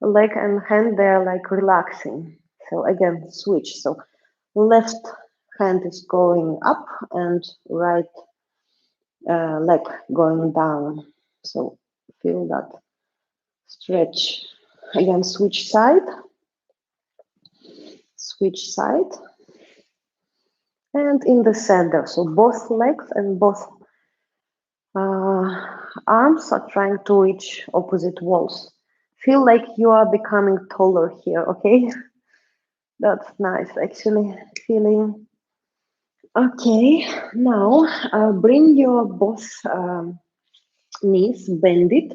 leg and hand, they're like relaxing. So again, switch. So left hand is going up and right leg going down. So feel that stretch. Again, switch side. Switch side. And in the center, so both legs and both arms are trying to reach opposite walls. Feel like you are becoming taller here, okay? That's nice, actually, feeling. Okay, now bring your both knees, bend it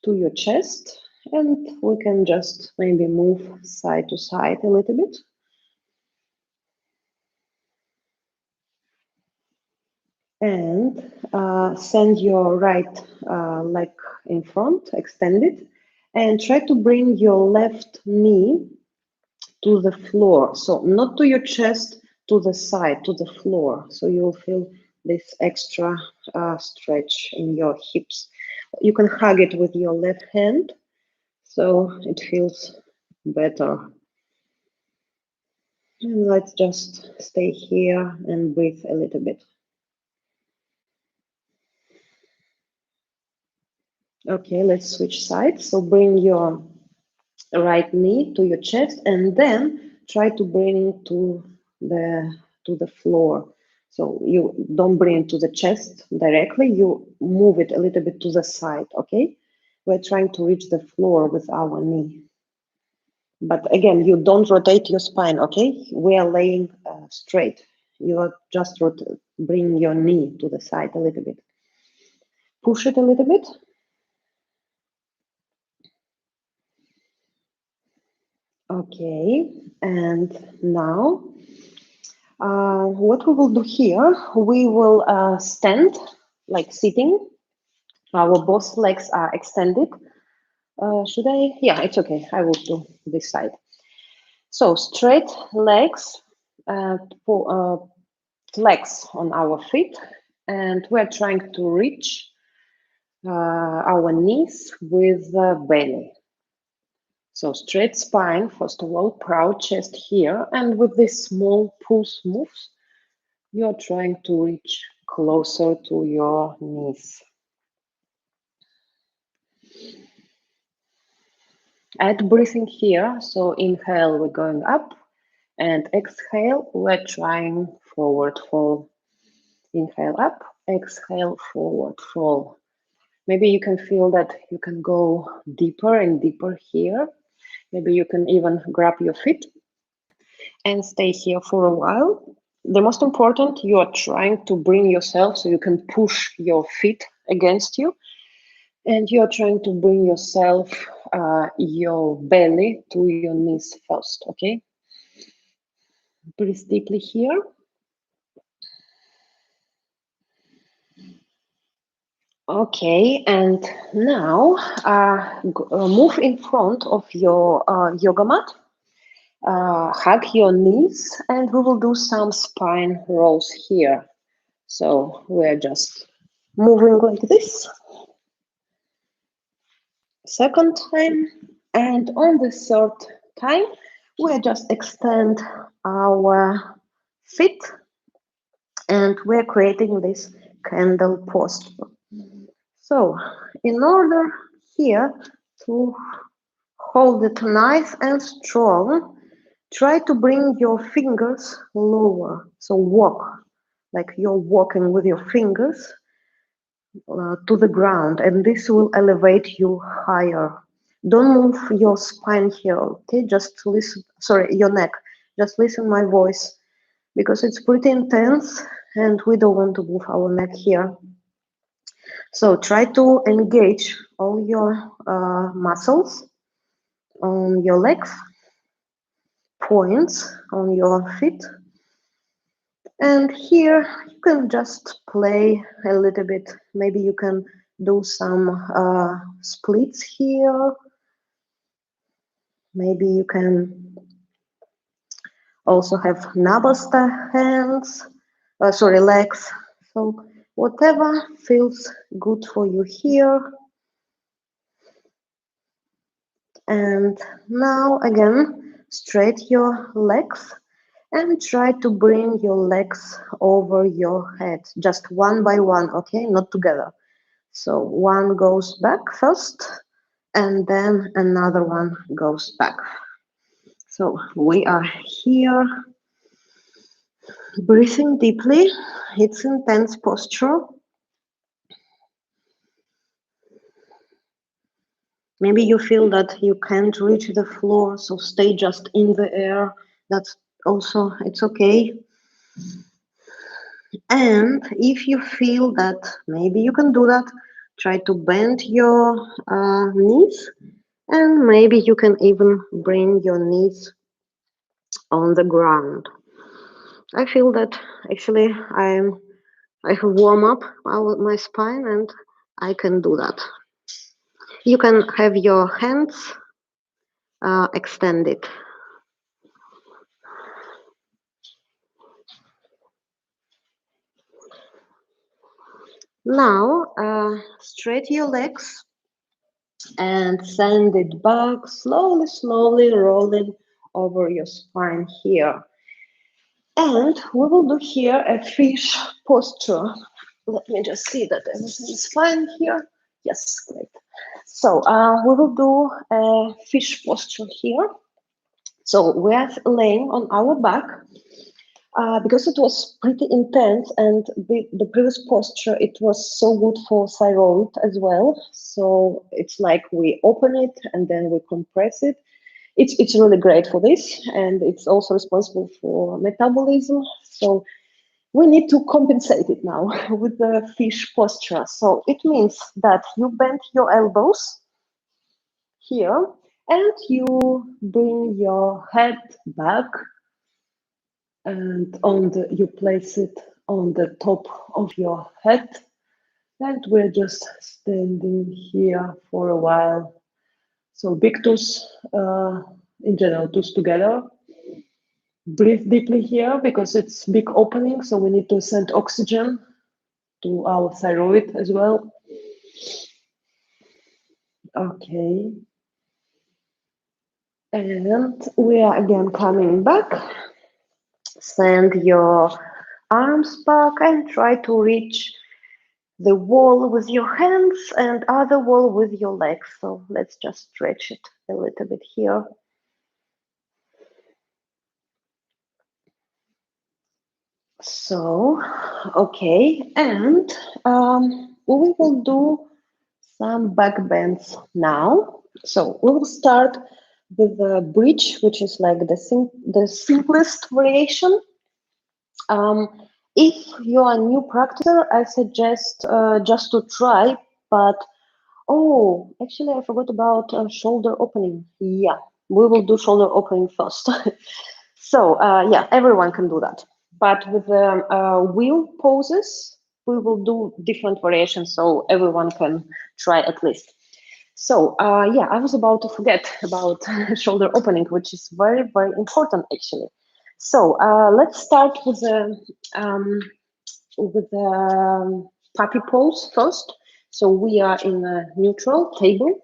to your chest, and we can just maybe move side to side a little bit. And send your right leg in front, extend it, and try to bring your left knee to the floor. So not to your chest, to the side, to the floor. So you'll feel this extra stretch in your hips. You can hug it with your left hand, so it feels better. And let's just stay here and breathe a little bit. Okay, let's switch sides. So bring your right knee to your chest and then try to bring to the floor. So you don't bring it to the chest directly, you move it a little bit to the side, okay? We're trying to reach the floor with our knee. But again, you don't rotate your spine, okay? We are laying straight. You are just bring your knee to the side a little bit. Push it a little bit. Okay, and now what we will do here, we will stand like sitting. Our both legs are extended. Should I? Yeah, it's okay. I will do this side. So straight legs, legs on our feet, and we're trying to reach our knees with the belly. So straight spine, first of all, proud chest here, and with this small pulse moves, you're trying to reach closer to your knees. Add breathing here. So inhale, we're going up, and exhale, we're trying forward fold. Inhale up, exhale, forward fold. Maybe you can feel that you can go deeper and deeper here. Maybe you can even grab your feet and stay here for a while. The most important, you are trying to bring yourself so you can push your feet against you. And you are trying to bring yourself, your belly to your knees first, okay? Breathe deeply here. Okay, and now move in front of your yoga mat. Hug your knees, and we will do some spine rolls here. So we're just moving like this. Second time, and on the third time, we just extend our feet, and we're creating this candle posture. So, in order here to hold it nice and strong, try to bring your fingers lower. So walk, like you're walking with your fingers to the ground, and this will elevate you higher. Don't move your spine here, okay? Just listen, sorry, your neck. Just listen my voice because it's pretty intense and we don't want to move our neck here. So try to engage all your muscles on your legs, points on your feet. And here you can just play a little bit. Maybe you can do some splits here. Maybe you can also have namaste hands, legs. So whatever feels good for you here. And now again, straight your legs and try to bring your legs over your head, just one by one, okay? Not together. So one goes back first, and then another one goes back. So we are here, breathing deeply. It's intense posture. Maybe you feel that you can't reach the floor, so stay just in the air. That's also, it's okay. And if you feel that maybe you can do that, Try to bend your knees, and maybe you can even bring your knees on the ground. I feel that actually I have warm up my spine, and I can do that. You can have your hands extended. Now, straight your legs and send it back, slowly, slowly rolling over your spine here. And we will do here a fish posture. Let me just see that everything is fine here. Yes, great. So we will do a fish posture here. So we are laying on our back. Because it was pretty intense, and the previous posture, it was so good for thyroid as well. So it's like we open it and then we compress it. It's really great for this, and it's also responsible for metabolism. So we need to compensate it now with the fish posture. So it means that you bend your elbows here and you bring your head back, and you place it on the top of your head, and we're just standing here for a while. So big toes, in general, toes together. Breathe deeply here because it's big opening, so we need to send oxygen to our thyroid as well. Okay. And we are again coming back. Send your arms back and try to reach the wall with your hands and other wall with your legs. So let's just stretch it a little bit here. So, okay, and we will do some back bends now. So we will start with the bridge, which is like the simplest variation. If you are a new practicer, I suggest just to try, but oh, actually, I forgot about shoulder opening. Yeah, we will do shoulder opening first. So, yeah, everyone can do that. But with the wheel poses, we will do different variations so everyone can try at least. So, yeah, I was about to forget about shoulder opening, which is very, very important actually. So, let's start um, with the puppy pose first. So we are in a neutral table,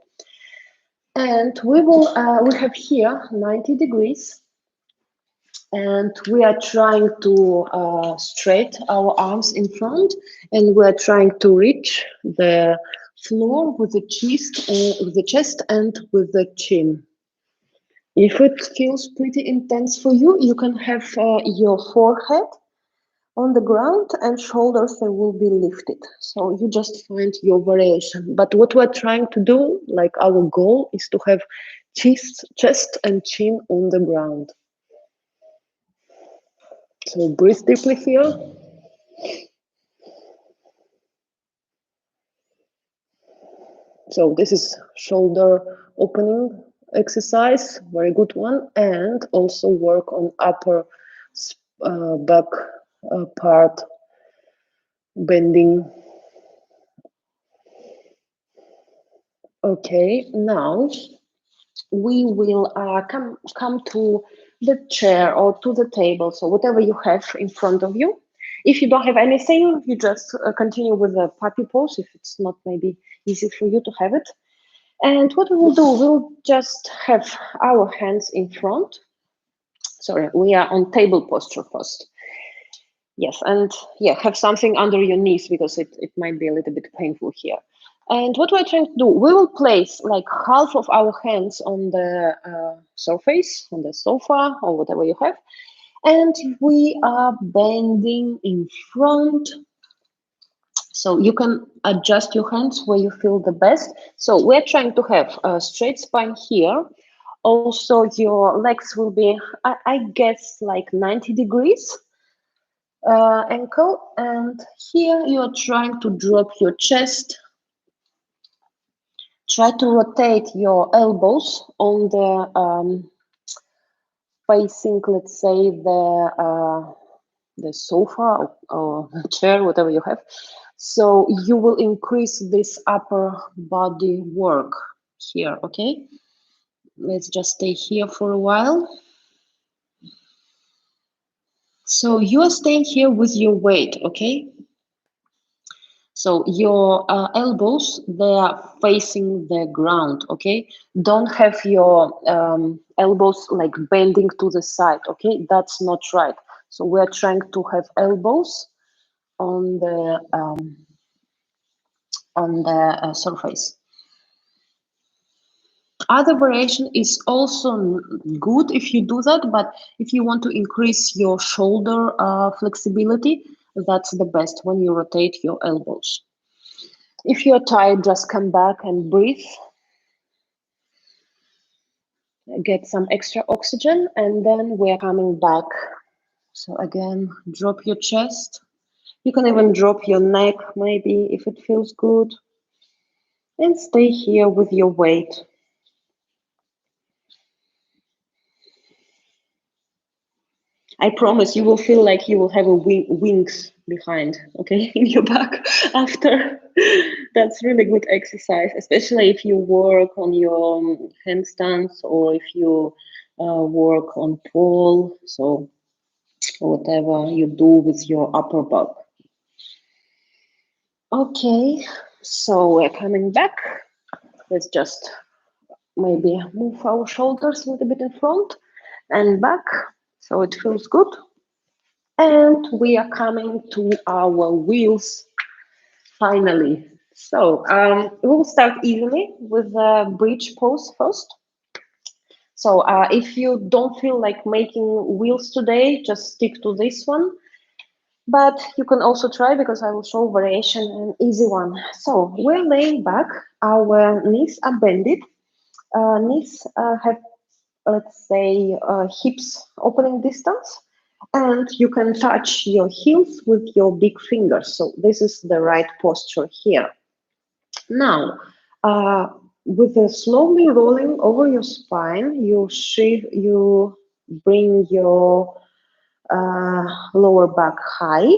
and we have here 90 degrees, and we are trying to straight our arms in front, and we are trying to reach the floor with the chest and with the chin. If it feels pretty intense for you, you can have your forehead on the ground and shoulders they will be lifted. So you just find your variation. But what we're trying to do, like our goal, is to have chest and chin on the ground. So breathe deeply here. So this is shoulder opening exercise, very good one, and also work on upper back part bending. Okay, now we will come to the chair or to the table, so whatever you have in front of you. If you don't have anything, you just continue with the puppy pose if it's not maybe easy for you to have it. And what we will do, we'll just have our hands in front. Sorry, we are on table posture first. Yes, and yeah, have something under your knees because it might be a little bit painful here. And what we're trying to do, we will place like half of our hands on the surface, on the sofa or whatever you have. And we are bending in front. So you can adjust your hands where you feel the best. So we're trying to have a straight spine here. Also, your legs will be, I guess, like 90 degrees ankle. And here you are trying to drop your chest Try to rotate your elbows on the facing, let's say, the sofa or chair, whatever you have. So you will increase this upper body work here, okay? Let's just stay here for a while. So you are staying here with your weight, okay? So your elbows, they are facing the ground, okay? Don't have your elbows like bending to the side, okay? That's not right. So we're trying to have elbows on the surface. Other variation is also good if you do that, but if you want to increase your shoulder flexibility, that's the best when you rotate your elbows. If you're tired, just come back and breathe. Get some extra oxygen, and then we're coming back. So again, drop your chest. You can even drop your neck, maybe, if it feels good. And stay here with your weight. I promise you will feel like you will have a wings behind, okay, in your back after. That's really good exercise, especially if you work on your handstands or if you work on pole, so whatever you do with your upper back. Okay, so we're coming back. Let's just maybe move our shoulders a little bit in front and back, so it feels good. And we are coming to our wheels finally. So we'll start easily with the bridge pose first. So if you don't feel like making wheels today, just stick to this one. But you can also try, because I will show variation, an easy one. So we're laying back, our knees are bended. Knees have, let's say, hips opening distance. And you can touch your heels with your big fingers. So this is the right posture here. Now, with the slowly rolling over your spine, you bring your lower back high,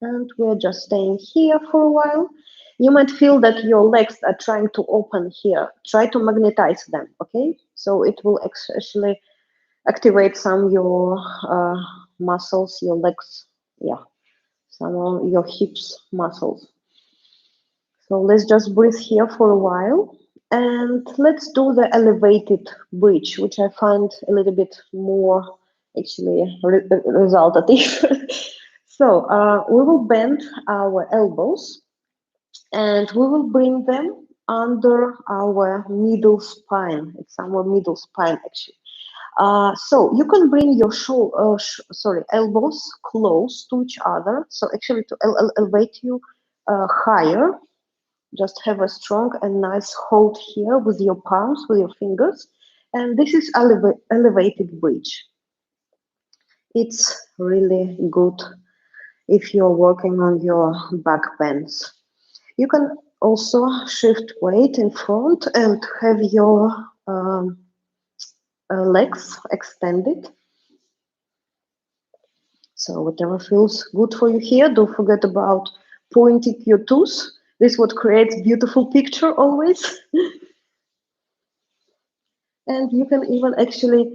and we're just staying here for a while. You might feel that your legs are trying to open here. Try to magnetize them, okay? So it will actually activate some your muscles, your legs, yeah, some of your hips muscles. So let's just breathe here for a while, and let's do the elevated bridge, which I find a little bit more actually resultative. So we will bend our elbows and we will bring them under our middle spine. It's our middle spine actually. So you can bring your elbows close to each other. So actually to elevate you higher, just have a strong and nice hold here with your palms, with your fingers. And this is elevated bridge. It's really good if you're working on your back bends. You can also shift weight in front and have your legs extended. So whatever feels good for you here. Don't forget about pointing your toes. This is what creates beautiful picture always. And you can even actually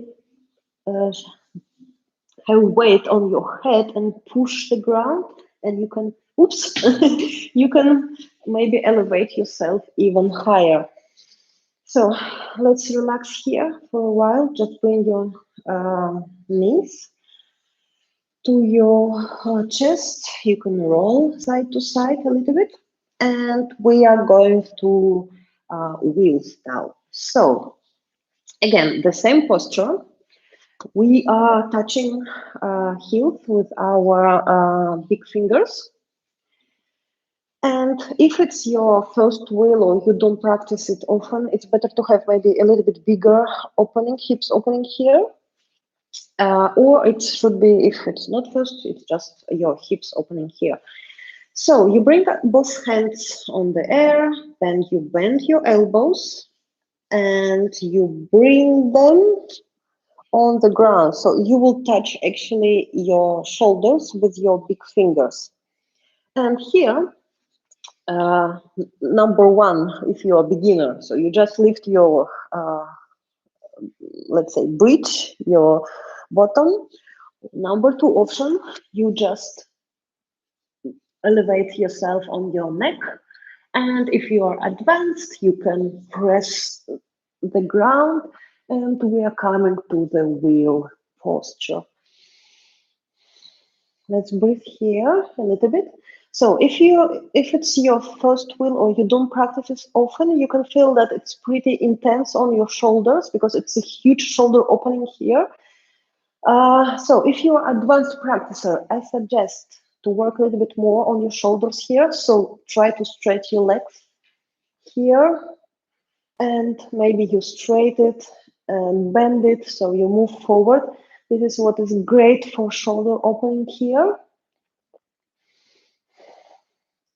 have weight on your head and push the ground, and you can, oops, you can maybe elevate yourself even higher. So let's relax here for a while. Just bring your knees to your chest. You can roll side to side a little bit. And we are going to wheels now. So again, the same posture. We are touching heels with our big fingers. And if it's your first wheel or you don't practice it often, it's better to have maybe a little bit bigger opening, hips opening here. Or it should be, if it's not first, it's just your hips opening here. So you bring both hands on the air, then you bend your elbows and you bring them on the ground. So you will touch actually your shoulders with your big fingers. And here, number one, if you're a beginner, so you just lift your, let's say, bridge, your bottom. Number two option, you just elevate yourself on your neck. And if you are advanced, you can press the ground, and we are coming to the wheel posture. Let's breathe here a little bit. So if it's your first wheel or you don't practice it often, you can feel that it's pretty intense on your shoulders because it's a huge shoulder opening here. So if you're an advanced practicer, I suggest to work a little bit more on your shoulders here. So try to stretch your legs here, and maybe you straighten it and bend it so you move forward. This is what is great for shoulder opening here.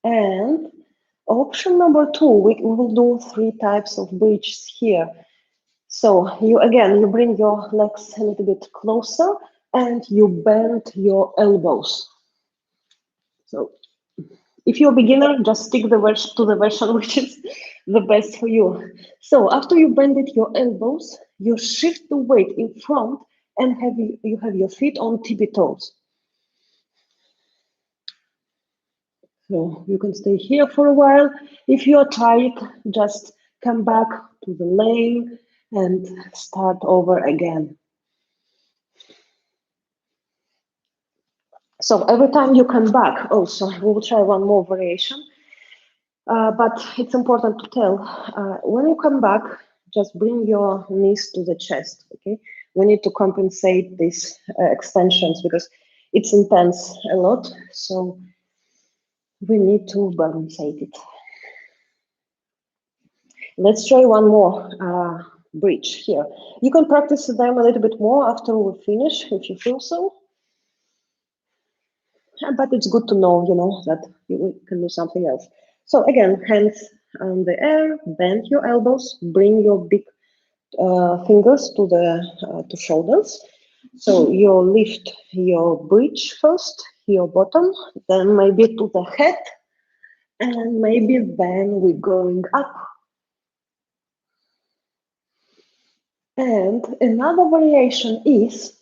And option number two, we will do 3 types of bridges here. So you bring your legs a little bit closer and you bend your elbows. So if you're a beginner, just stick to the version which is the best for you. So after you bended your elbows, you shift the weight in front and you have your feet on tippy toes. So you can stay here for a while. If you're tired, just come back to the lane and start over again. So every time you come back, also, we will try one more variation. But it's important to tell, when you come back, just bring your knees to the chest, okay? We need to compensate these extensions because it's intense a lot, so we need to balancate it. Let's try one more bridge here. You can practice them a little bit more after we finish, if you feel so. But it's good to know, that you can do something else. So again, hands on the air, bend your elbows, bring your big fingers to shoulders. So you lift your bridge first, your bottom, then maybe to the head, and maybe then we're going up. And another variation is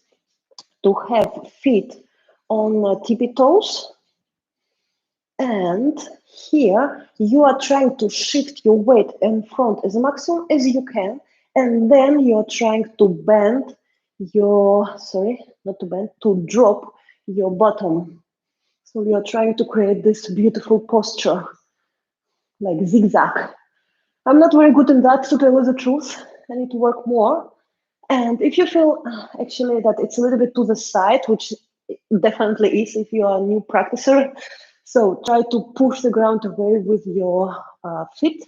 to have feet on tippy toes. And here you are trying to shift your weight in front as maximum as you can. And then you're trying to bend to drop your bottom. So you're trying to create this beautiful posture, like zigzag. I'm not very good in that, to tell you the truth. I need to work more. And if you feel actually that it's a little bit to the side, which definitely is if you are a new practicer, so try to push the ground away with your feet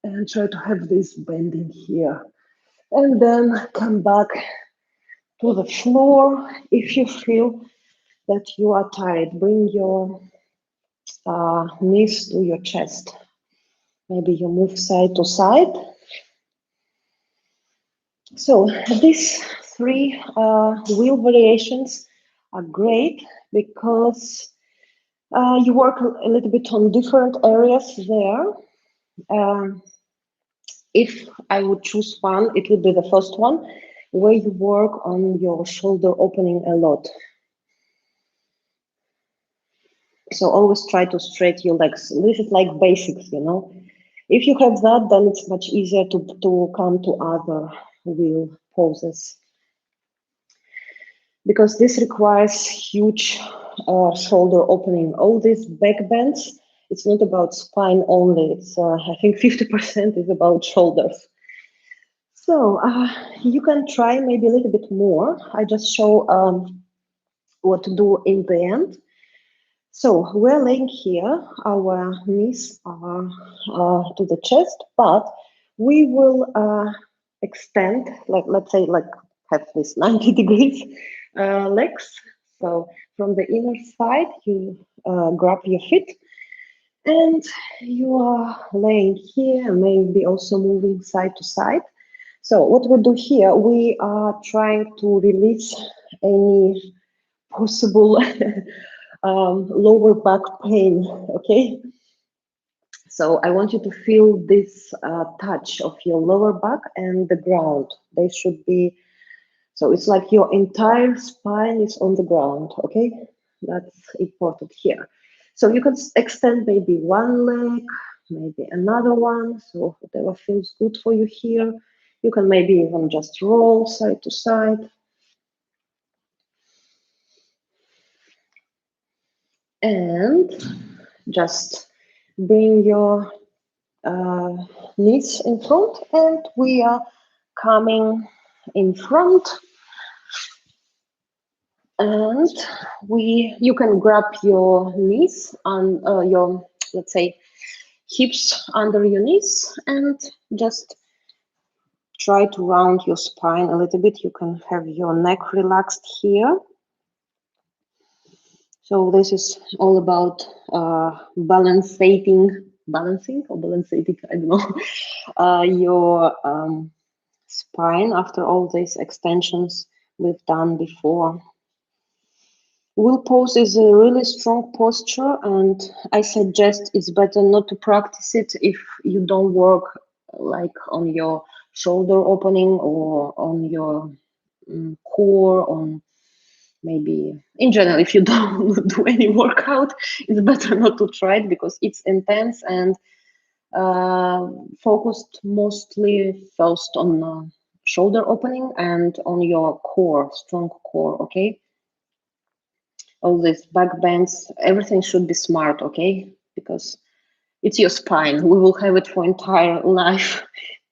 and try to have this bending here. And then come back to the floor. If you feel that you are tired, bring your knees to your chest. Maybe you move side to side. So these 3 wheel variations are great because you work a little bit on different areas there. If I would choose one, it would be the first one, where you work on your shoulder opening a lot. So always try to straighten your legs. This is like basics, If you have that, then it's much easier to come to other wheel poses. Because this requires huge shoulder opening. All these back bends, it's not about spine only. It's I think 50% is about shoulders. So you can try maybe a little bit more. I just show what to do in the end. So we're laying here, our knees are to the chest, but we will extend, let's say have this 90 degrees legs. So from the inner side, you grab your feet And you are laying here, maybe also moving side to side. So what we do here, we are trying to release any possible lower back pain, okay? So I want you to feel this touch of your lower back and the ground. They should be, so it's like your entire spine is on the ground, okay? That's important here. So you can extend maybe one leg, maybe another one, so whatever feels good for you here. You can maybe even just roll side to side. And just bring your knees in front, and we are coming in front, and you can grab your knees on your, let's say, hips under your knees, and just try to round your spine a little bit. You can have your neck relaxed here. So this is all about balancing, I don't know, your spine after all these extensions we've done before. Will pose is a really strong posture, and I suggest it's better not to practice it if you don't work like on your shoulder opening or on your core, on maybe in general, if you don't do any workout, it's better not to try it because it's intense and focused mostly first on shoulder opening and on your core, strong core, okay? All these back bends, everything should be smart, okay? Because it's your spine. We will have it for entire life.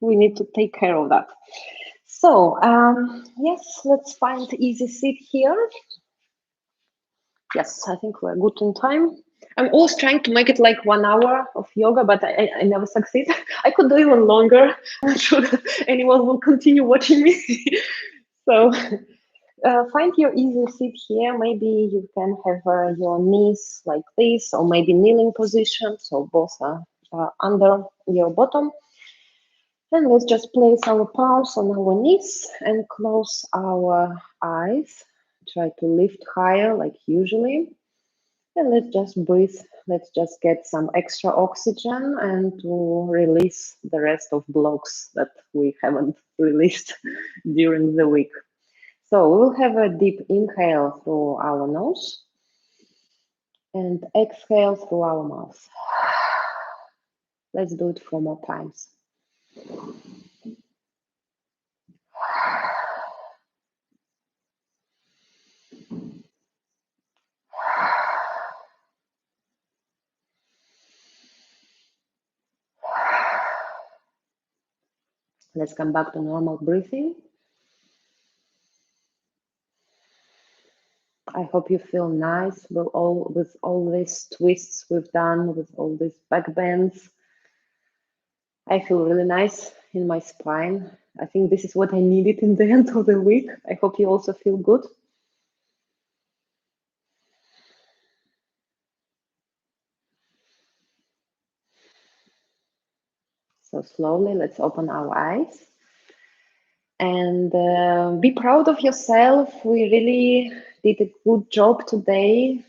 We need to take care of that. So, yes, let's find easy seat here. Yes, I think we're good in time. I'm always trying to make it like 1 hour of yoga, but I never succeed. I could do even longer. I'm not sure that anyone will continue watching me. So find your easy seat here. Maybe you can have your knees like this, or maybe kneeling position. So both are under your bottom. And let's just place our palms on our knees and close our eyes. Try to lift higher like usually. And let's just breathe. Let's just get some extra oxygen and to release the rest of blocks that we haven't released during the week. So we'll have a deep inhale through our nose and exhale through our mouth. Let's do it 4 more times. Let's come back to normal breathing. I hope you feel nice with all these twists we've done, with all these back bends. I feel really nice in my spine. I think this is what I needed in the end of the week. I hope you also feel good. So slowly, let's open our eyes and be proud of yourself. We really did a good job today.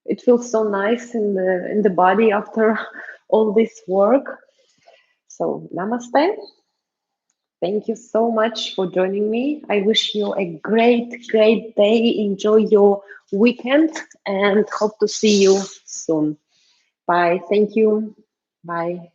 It feels so nice in the body after all this work. So namaste. Thank you so much for joining me. I wish you a great, great day. Enjoy your weekend and hope to see you soon. Bye. Thank you. Bye.